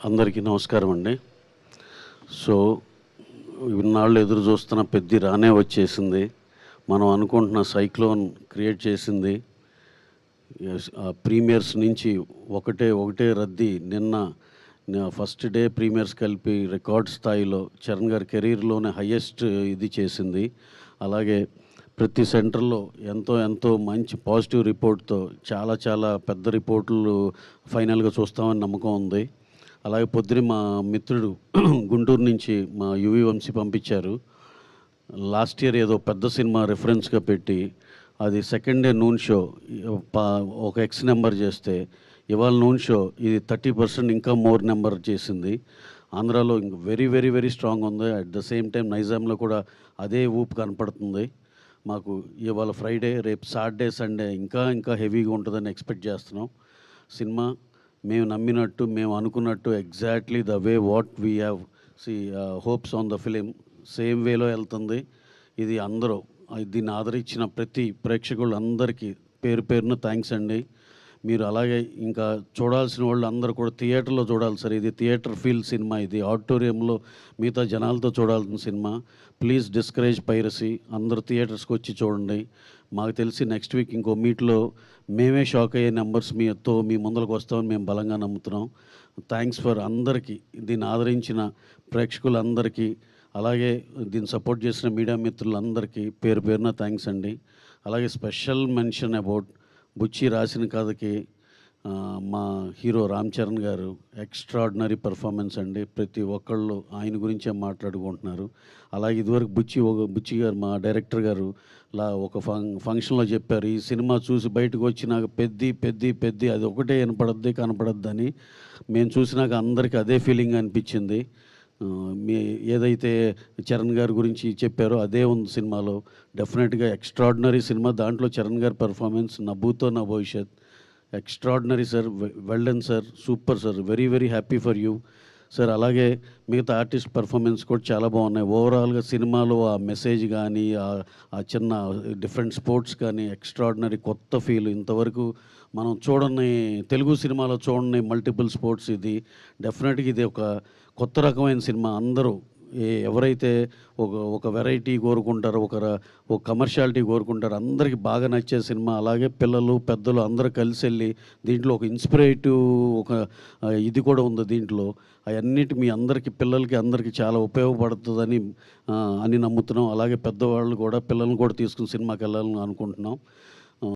అందరికీ నమస్కారం అండి. సో ఇన్నాళ్ళు ఎదురు చూస్తున్న పెద్ది రానే వచ్చేసింది. మనం అనుకుంటున్న సైక్లోన్ క్రియేట్ చేసింది. ప్రీమియర్స్ నుంచి ఒకటే రద్దీ. నిన్న ఫస్ట్ డే ప్రీమియర్స్ కలిపి రికార్డ్ స్థాయిలో చరణ్ గారి కెరీర్లోనే హయ్యెస్ట్ ఇది చేసింది. అలాగే ప్రతి సెంటర్లో ఎంతో మంచి పాజిటివ్ రిపోర్ట్తో చాలా పెద్ద రిపోర్ట్లు ఫైనల్గా చూస్తామని నమ్మకం ఉంది. అలాగే పొద్దున మా మిత్రుడు గుంటూరు నుంచి మా యువి వంశీ పంపించారు. లాస్ట్ ఇయర్ ఏదో పెద్ద సినిమా రిఫరెన్స్గా పెట్టి అది సెకండ్ డే నూన్ షో ఒక ఎక్స్ నెంబర్ చేస్తే ఇవాళ నూన్ షో ఇది 30% ఇంకా మోర్ నెంబర్ చేసింది. ఆంధ్రాలో ఇంక వెరీ స్ట్రాంగ్ ఉంది. అట్ ద సేమ్ టైం నైజాంలో కూడా అదే ఊపు కనపడుతుంది. మాకు ఇవాళ ఫ్రైడే, రేపు సాటర్డే, సండే ఇంకా హెవీగా ఉంటుందని ఎక్స్పెక్ట్ చేస్తున్నాం. సినిమా మేము నమ్మినట్టు, మేము అనుకున్నట్టు exactly the way what we have hopes on the film same వేలో వెళ్తుంది. ఇది అందరూ దీన్ని ఆదరించిన ప్రతి ప్రేక్షకులందరికీ పేరున థ్యాంక్స్ అండి. మీరు అలాగే ఇంకా చూడాల్సిన వాళ్ళు అందరూ కూడా థియేటర్లో చూడాలి సార్. ఇది థియేటర్ ఫీల్ సినిమా. ఇది ఆడిటోరియంలో మిగతా జనాలతో చూడాల్సిన సినిమా. Please discourage piracy. అందరూ థియేటర్స్కి వచ్చి చూడండి. మాకు తెలిసి నెక్స్ట్ వీక్ ఇంకో మీట్లో మేమే షాక్ అయ్యే నెంబర్స్ మీ ముందరకు వస్తామని మేము బలంగా నమ్ముతున్నాం. థ్యాంక్స్ ఫర్ అందరికీ, దీన్ని ఆదరించిన ప్రేక్షకులందరికీ, అలాగే దీన్ని సపోర్ట్ చేసిన మీడియా మిత్రులందరికీ పేరున థ్యాంక్స్ అండి. అలాగే స్పెషల్ మెన్షన్ అబౌట్ బుచ్చి రాసిన కథకి మా హీరో రామ్ చరణ్ గారు ఎక్స్ట్రాడినరీ పర్ఫార్మెన్స్ అండి. ప్రతి ఒక్కళ్ళు ఆయన గురించే మాట్లాడుకుంటున్నారు. అలాగే ఇదివరకు బుచ్చి గారు మా డైరెక్టర్ గారు ఒక ఫంక్షన్లో చెప్పారు, ఈ సినిమా చూసి బయటకు వచ్చి నాకు పెద్ది అది ఒకటే కనపడద్దని. మేము చూసినాక అందరికీ అదే ఫీలింగ్ అనిపించింది. ఏదైతే చరణ్ గారి గురించి చెప్పారో అదే ఉంది సినిమాలో. డెఫినెట్గా ఎక్స్ట్రాడినరీ సినిమా. దాంట్లో చరణ్ గారి పర్ఫార్మెన్స్ నభూతో నా భవిష్యత్. Extraordinary sir. Well done sir. Super sir. Very happy for you sir. అలాగే మిగతా ఆర్టిస్ట్ పర్ఫార్మెన్స్ కూడా చాలా బాగున్నాయి. ఓవరాల్గా సినిమాలో ఆ మెసేజ్ కానీ ఆ చిన్న డిఫరెంట్ స్పోర్ట్స్ కానీ ఎక్స్ట్రాడినరీ కొత్త ఫీల్. ఇంతవరకు మనం చూడని తెలుగు సినిమాలో చూడని మల్టిపుల్ స్పోర్ట్స్. ఇది డెఫినెట్గా ఇది ఒక కొత్త రకమైన సినిమా. అందరూ ఎవరైతే ఒక వెరైటీ కోరుకుంటారో, ఒక కమర్షియాలిటీ కోరుకుంటారో అందరికీ బాగా నచ్చే సినిమా. అలాగే పిల్లలు పెద్దలు అందరూ కలిసి వెళ్ళి దీంట్లో ఒక ఇన్స్పిరేటివ్ ఇది కూడా ఉంది దీంట్లో. అవన్నిటి మీ అందరికీ పిల్లలకి అందరికీ చాలా ఉపయోగపడుతుందని నమ్ముతున్నాం. అలాగే పెద్దవాళ్ళు కూడా పిల్లల్ని కూడా తీసుకుని సినిమాకి వెళ్ళాలని అనుకుంటున్నాం.